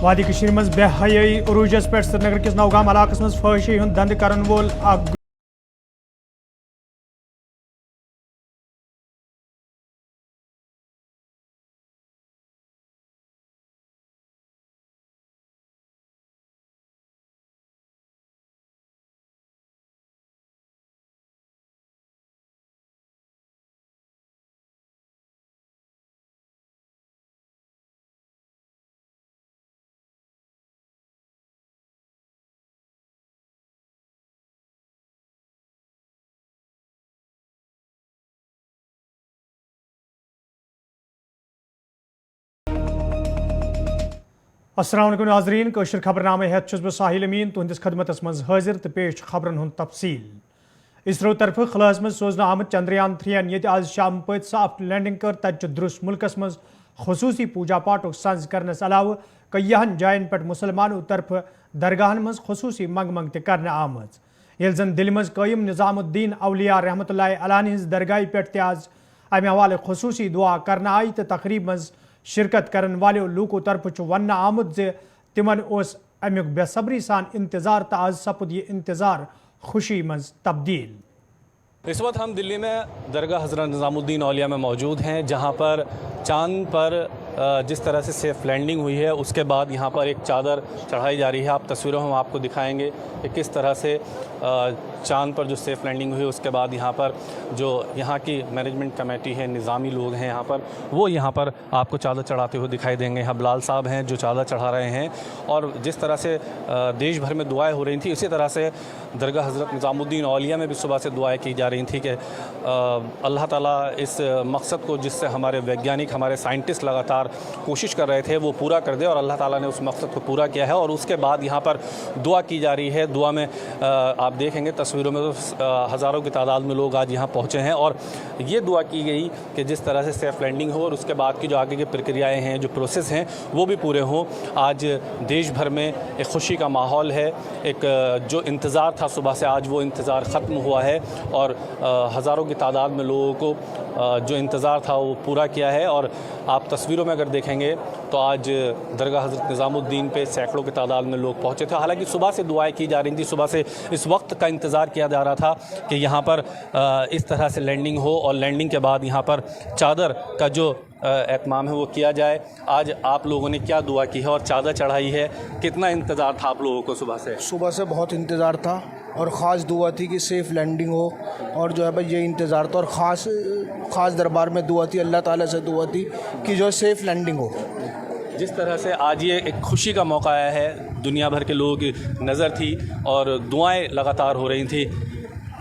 वादी कशीर मज बेहयाई उरूजस पे श्रीनगर किस नौगाम इलाकस मज फहशी हुंद दंद करन वोल अस्सलाम वालेकुम नाज़रीन कशर खबरनामे हेत बह साहिल अमीन तुहंदिस खदमतस मज हाजिर तो पेश खबरन हुंद तफसील। इसरो तरफ खलास मज सोजन आमद चंद्रयान 3 ये आज शाम पत सॉफ्ट लैंडिंग कर तत दुरुस्त मुल्कस मज खसूसी पूजा पाठ संज करनस अलाव कईहन जायन पे मुसलमानों तरफ दरगाहन मज खसूसी मंग मंग त कर आमज ये जन दिल मज कायम निज़ामुद्दीन औलिया रहमतुल्लाह अलैहि हिंज दरगाह पे आज अमे हवाले खसूसी दुआ कर आई तो तकरीब मज शिरकत करन वालों लूकों तरफ वन आमुद जे तिमन ओस अमुक बेसब्री सान इंतज़ार तो आज सपुद ये इंतज़ार खुशी मज तब्दील। इस वक्त हम दिल्ली में दरगाह हज़रत निज़ामुद्दीन औलिया में मौजूद हैं, जहां पर चांद पर जिस तरह से सेफ लैंडिंग हुई है उसके बाद यहाँ पर एक चादर चढ़ाई जा रही है। आप तस्वीरों में हम आपको दिखाएंगे कि किस तरह से चांद पर जो सेफ लैंडिंग हुई उसके बाद यहाँ पर जो यहाँ की मैनेजमेंट कमेटी है, निज़ामी लोग हैं यहाँ पर, वो यहाँ पर आपको चादर चढ़ाते हुए दिखाई देंगे। यहाँ बिलाल साहब हैं जो चादर चढ़ा रहे हैं और जिस तरह से देश भर में दुआएँ हो रही थी, इसी तरह से दरगाह हज़रत निज़ामुद्दीन औलिया में भी सुबह से दुआएँ की जा रही थी कि अल्लाह ताला इस मकसद को जिससे हमारे वैज्ञानिक, हमारे साइंटिस्ट लगातार कोशिश कर रहे थे वो पूरा कर दे, और अल्लाह ताला ने उस मकसद को पूरा किया है। और उसके बाद यहाँ पर दुआ की जा रही है। दुआ में आप देखेंगे तस्वीरों में तो हज़ारों की तादाद में लोग आज यहाँ पहुँचे हैं और ये दुआ की गई कि जिस तरह से सेफ लैंडिंग हो और उसके बाद की जो आगे की प्रक्रियाएँ हैं, जो प्रोसेस हैं, वो भी पूरे हों। आज देश भर में एक खुशी का माहौल है। एक जो इंतज़ार था सुबह से, आज वो इंतज़ार ख़त्म हुआ है और हज़ारों की तादाद में लोगों को जो इंतज़ार था वो पूरा किया है। और आप तस्वीरों में अगर देखेंगे तो आज दरगाह हज़रत निज़ामुद्दीन पे सैकड़ों की तादाद में लोग पहुँचे थे। हालांकि सुबह से दुआएं की जा रही थी, सुबह से इस वक्त का इंतज़ार किया जा रहा था कि यहाँ पर इस तरह से लैंडिंग हो और लैंडिंग के बाद यहाँ पर चादर का जो एहतमाम है वो किया जाए। आज आप लोगों ने क्या दुआ की है और चादर चढ़ाई है, कितना इंतज़ार था आप लोगों को सुबह से? सुबह से बहुत इंतज़ार था और ख़ास दुआ थी कि सेफ़ लैंडिंग हो, और जो है भाई ये इंतज़ार था और ख़ास दरबार में दुआ थी, अल्लाह ताला से दुआ थी कि जो सेफ़ लैंडिंग हो। जिस तरह से आज ये एक खुशी का मौका आया है, दुनिया भर के लोगों की नज़र थी और दुआएं लगातार हो रही थी,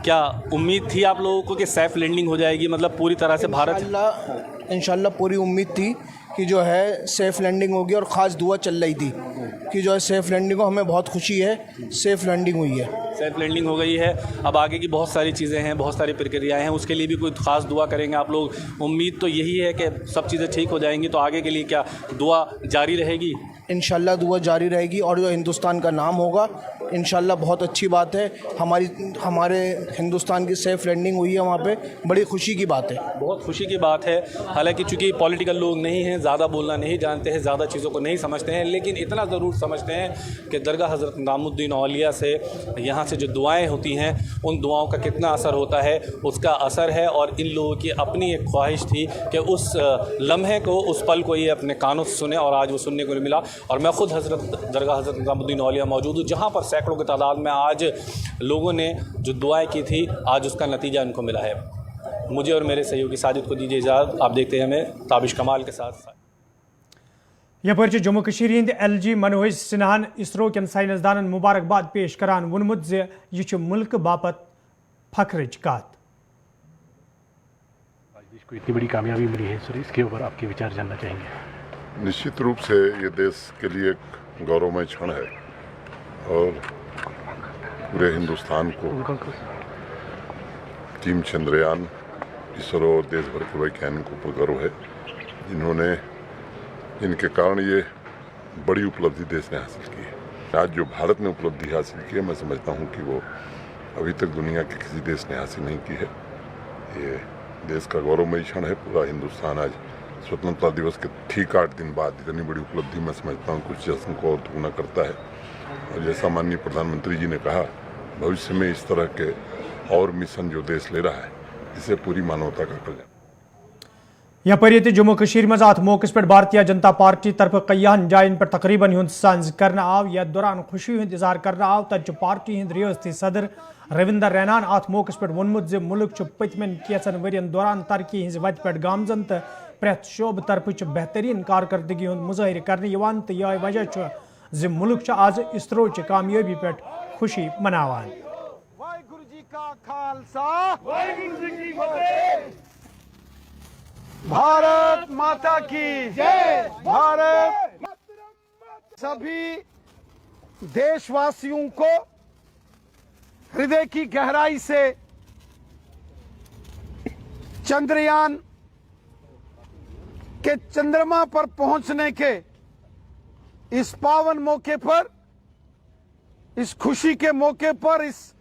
क्या उम्मीद थी आप लोगों को कि सेफ़ लैंडिंग हो जाएगी? मतलब पूरी तरह से भारत इंशाल्लाह पूरी उम्मीद थी कि जो है सेफ़ लैंडिंग होगी और ख़ास दुआ चल रही थी कि जो है सेफ़ लैंडिंग हो। हमें बहुत खुशी है, सेफ़ लैंडिंग हुई है, सेफ लैंडिंग हो गई है। अब आगे की बहुत सारी चीज़ें हैं, बहुत सारी प्रक्रियाएं हैं, उसके लिए भी कोई ख़ास दुआ करेंगे आप लोग? उम्मीद तो यही है कि सब चीज़ें ठीक हो जाएंगी, तो आगे के लिए क्या दुआ जारी रहेगी? इंशाल्लाह दुआ जारी रहेगी और जो हिंदुस्तान का नाम होगा इंशाल्लाह बहुत अच्छी बात है। हमारे हिंदुस्तान की सेफ़ लैंडिंग हुई है वहाँ पे, बड़ी खुशी की बात है, बहुत खुशी की बात है। हालांकि चूँकि पॉलिटिकल लोग नहीं हैं, ज़्यादा बोलना नहीं जानते हैं, ज़्यादा चीज़ों को नहीं समझते हैं, लेकिन इतना ज़रूर समझते हैं कि दरगाह हज़रत निज़ामुद्दीन औलिया से यहाँ से जो दुआएं होती हैं उन दुआओं का कितना असर होता है, उसका असर है। और इन लोगों की अपनी एक ख्वाहिश थी कि उस लम्हे को, उस पल को ये अपने कानों से सुने और आज वो सुनने को मिला। और मैं ख़ुद दरगाह हज़रत निज़ामुद्दीन औलिया मौजूद हूँ, जहाँ पर सैकड़ों की तादाद में आज लोगों ने जो दुआएं की थी, आज उसका नतीजा इनको मिला है। मुझे और मेरे सहयोगी साजिद को दीजिए इजाज़त। आप देखते हैं हमें ताबिश कमाल के साथ। यपर जम्मू कशीर हिंद LG मनोज सिन्हान इसरो के साइंसदानन मुबारकबाद पेश करान वोनमुत जे यह मुल्क बापत फख्रच कत। आज देश को इतनी बड़ी कामयाबी मिली है सर, इसके ऊपर आपके विचार जानना चाहेंगे। निश्चित रूप से ये देश के लिए एक गौरवमय क्षण है और पूरे हिंदुस्तान को टीम चंद्रयान, इसरो और देश भर के वैज्ञानिकों पर गर्व है, जिनके कारण ये बड़ी उपलब्धि देश ने हासिल की है। आज जो भारत ने उपलब्धि हासिल की है, मैं समझता हूँ कि वो अभी तक दुनिया के किसी देश ने हासिल नहीं की है। ये देश का गौरवमय क्षण है। पूरा हिंदुस्तान आज स्वतंत्रता दिवस के ठीक 8 दिन बाद इतनी बड़ी उपलब्धि मैं समझता हूँ कुछ जश्न को और दुगना करता है। और जैसा माननीय प्रधानमंत्री जी ने कहा, भविष्य में इस तरह के और मिशन जो देश ले रहा है, इसे पूरी मानवता का कल्याण। यपरि जम्मू कश्मीर मज अत मौके पे भारतीय जनता पार्टी तरफ कईहन जायन पर तकरीबन हुंद संज कर आव। यथ दौरान खुशी हुंद इजहार कर आव। तत पार्टी हिंद रियासती सदर रविंदर रैनान अत मौके पे वोनमुत ज मुल्क पतमन कैंचन वरियन दौरान तरक्की हिंज वत पे गामजन तो प्रेथ शोब तरफ बेहतरीन कारकर्दगी हुंद मुजाहिर करने तो यह वजह ज मुल्क आज इसरो च कामयाबी पे खुशी मनावान। भारत माता की जय। भारत सभी देशवासियों को हृदय की गहराई से चंद्रयान के चंद्रमा पर पहुंचने के इस पावन मौके पर, इस खुशी के मौके पर, इस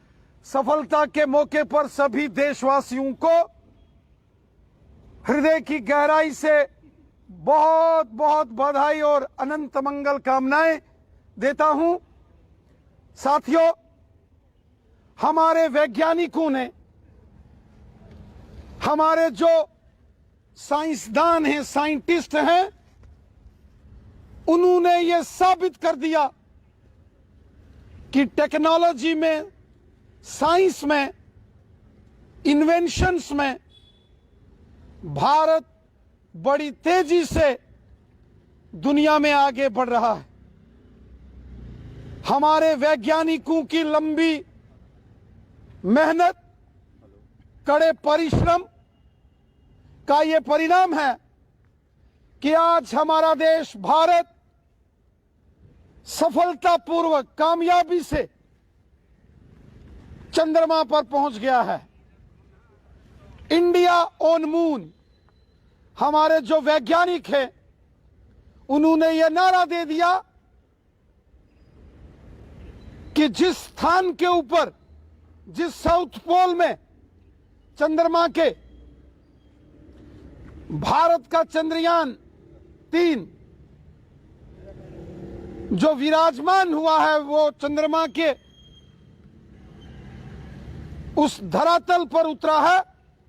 सफलता के मौके पर सभी देशवासियों को हृदय की गहराई से बहुत बहुत बधाई और अनंत मंगल कामनाएं देता हूं। साथियों, हमारे वैज्ञानिकों ने, हमारे जो साइंसदान हैं, साइंटिस्ट हैं, उन्होंने ये साबित कर दिया कि टेक्नोलॉजी में, साइंस में, इन्वेंशंस में भारत बड़ी तेजी से दुनिया में आगे बढ़ रहा है। हमारे वैज्ञानिकों की लंबी मेहनत, कड़े परिश्रम का ये परिणाम है कि आज हमारा देश भारत सफलतापूर्वक, कामयाबी से चंद्रमा पर पहुंच गया है। इंडिया ऑन मून, हमारे जो वैज्ञानिक हैं उन्होंने यह नारा दे दिया कि जिस स्थान के ऊपर, जिस साउथ पोल में चंद्रमा के भारत का चंद्रयान 3 जो विराजमान हुआ है, वो चंद्रमा के उस धरातल पर उतरा है।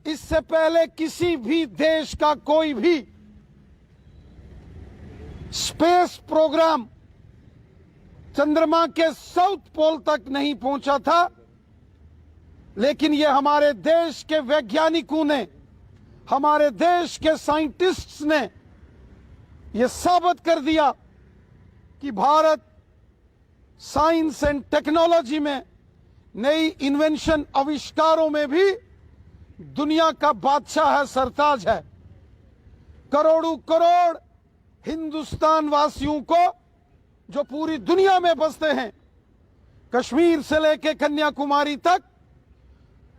इससे पहले किसी भी देश का कोई भी स्पेस प्रोग्राम चंद्रमा के साउथ पोल तक नहीं पहुंचा था। लेकिन ये हमारे देश के वैज्ञानिकों ने, हमारे देश के साइंटिस्ट्स ने ये साबित कर दिया कि भारत साइंस एंड टेक्नोलॉजी में, नई इन्वेंशन, आविष्कारों में भी दुनिया का बादशाह है, सरताज है। करोड़ों करोड़ हिंदुस्तान वासियों को, जो पूरी दुनिया में बसते हैं, कश्मीर से लेकर कन्याकुमारी तक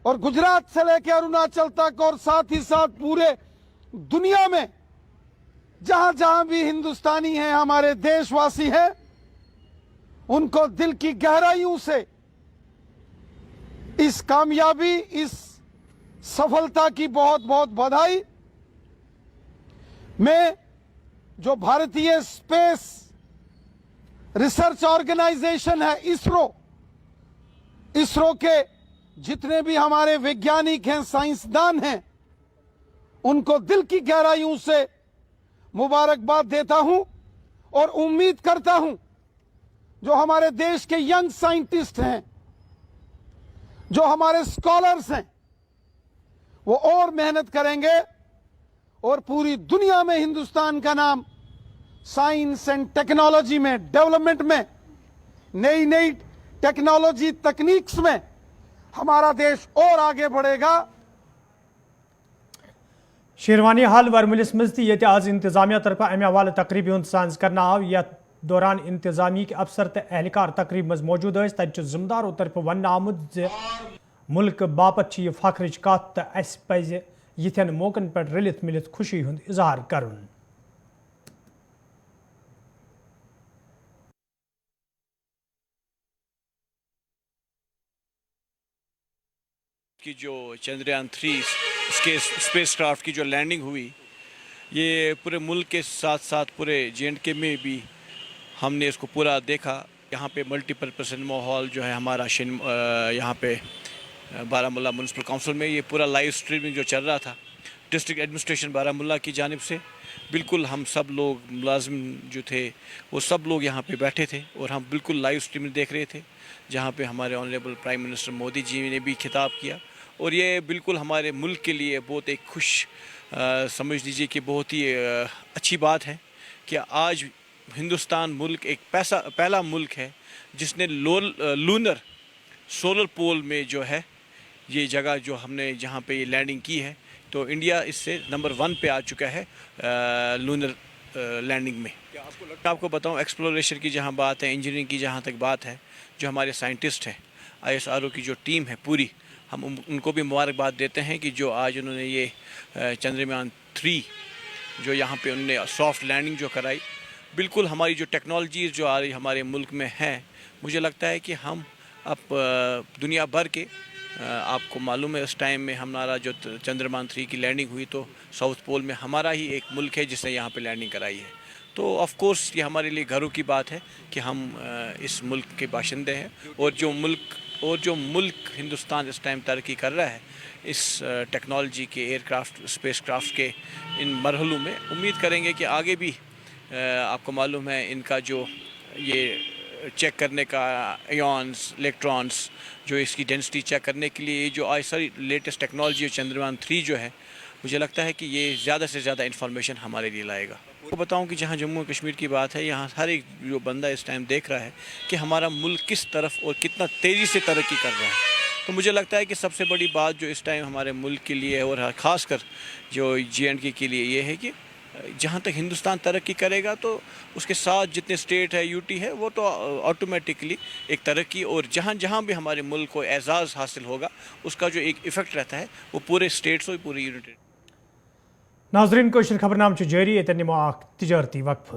और गुजरात से लेकर अरुणाचल तक, और साथ ही साथ पूरे दुनिया में जहां जहां भी हिंदुस्तानी हैं, हमारे देशवासी हैं, उनको दिल की गहराइयों से इस कामयाबी, इस सफलता की बहुत बहुत बधाई। मैं जो भारतीय स्पेस रिसर्च ऑर्गेनाइजेशन है, इसरो के जितने भी हमारे वैज्ञानिक हैं, साइंसदान हैं, उनको दिल की गहराइयों से मुबारकबाद देता हूं और उम्मीद करता हूं जो हमारे देश के यंग साइंटिस्ट हैं, जो हमारे स्कॉलर्स हैं, वो और मेहनत करेंगे और पूरी दुनिया में हिंदुस्तान का नाम साइंस एंड टेक्नोलॉजी में, डेवलपमेंट में, नई नई टेक्नोलॉजी तकनीक्स में हमारा देश और आगे बढ़ेगा। शेरवानी हाल वर्मुलिस मज ये आज इंतजामिया तरफ अमे हवाले तकरीब हुंद सांज करना आव। यथ दौरान इंतजामी के अफसर तो एहलकार तकरीब मज मौजूद है। तत जिम्मेदारों तरफ वन आमुद मुल्क बापत यह फख्रच कत तो अस पज यिथन मौकन पर रलित मिलित खुशी हुंद इजहार करुन। की जो चंद्रयान 3 इसके स्पेस क्राफ्ट की जो लैंडिंग हुई, ये पूरे मुल्क के साथ साथ पूरे JNK में भी हमने इसको पूरा देखा। यहाँ पे मल्टीपर्पज़ सिनेमा हॉल जो है हमारा यहाँ पे बारामूला म्यूनसिपल काउंसिल में, ये पूरा लाइव स्ट्रीमिंग जो चल रहा था डिस्ट्रिक्ट एडमिनिस्ट्रेशन बारामूला की जानिब से, बिल्कुल हम सब लोग मुलाजिम जो थे वो सब लोग यहाँ पे बैठे थे और हम बिल्कुल लाइव स्ट्रीमिंग देख रहे थे, जहाँ पे हमारे honourable prime minister Modi ji ने भी खिताब किया। और ये बिल्कुल हमारे मुल्क के लिए बहुत एक खुश समझ लीजिए कि बहुत ही अच्छी बात है कि आज हिंदुस्तान मुल्क एक पहला मुल्क है जिसने लूनर सोलर पोल में जो है ये जगह जो हमने जहाँ पे ये लैंडिंग की है, तो इंडिया इससे नंबर 1 पे आ चुका है लूनर लैंडिंग में। आपको बताऊं, एक्सप्लोरेशन की जहाँ बात है, इंजीनियरिंग की जहाँ तक बात है, जो हमारे साइंटिस्ट हैं, ISRO की जो टीम है पूरी, हम उनको भी मुबारकबाद देते हैं कि जो आज उन्होंने ये चंद्रयान 3 जो यहाँ पे उन्होंने सॉफ्ट लैंडिंग जो कराई, बिल्कुल हमारी जो टेक्नोलॉजीज़ जो आ रही हमारे मुल्क में है, मुझे लगता है कि हम अब दुनिया भर के आपको मालूम है उस टाइम में हमारा जो चंद्रयान 3 की लैंडिंग हुई तो साउथ पोल में हमारा ही एक मुल्क है जिसने यहाँ पे लैंडिंग कराई है। तो ऑफ कोर्स ये हमारे लिए गर्व की बात है कि हम इस मुल्क के बाशिंदे हैं, और जो मुल्क हिंदुस्तान इस टाइम तरक्की कर रहा है इस टेक्नोलॉजी के, एयरक्राफ्ट स्पेस क्राफ्ट के इन मरहलों में, उम्मीद करेंगे कि आगे भी आपको मालूम है इनका जो ये चेक करने का आयॉन्स, इलेक्ट्रॉन्स, जो इसकी डेंसिटी चेक करने के लिए जो आज सारी लेटेस्ट टेक्नोलॉजी चंद्रयान 3 जो है, मुझे लगता है कि ये ज़्यादा से ज़्यादा इन्फॉर्मेशन हमारे लिए लाएगा। आपको बताऊं कि जहां जम्मू कश्मीर की बात है, यहाँ हर एक जो बंदा इस टाइम देख रहा है कि हमारा मुल्क किस तरफ और कितना तेज़ी से तरक्की कर रहा है। तो मुझे लगता है कि सबसे बड़ी बात जो इस टाइम हमारे मुल्क के लिए है और ख़ासकर जो JNK के लिए ये है कि जहाँ तक हिंदुस्तान तरक्की करेगा तो उसके साथ जितने स्टेट है, UT है, वो तो ऑटोमेटिकली एक तरक्की, और जहाँ भी हमारे मुल्क को एजाज़ हासिल होगा उसका जो एक इफ़ेक्ट रहता है वो पूरे स्टेट्स और पूरी यूनिट। नाजरीन, कोशिश खबरनाम जारी, ये तजरती वक्फ।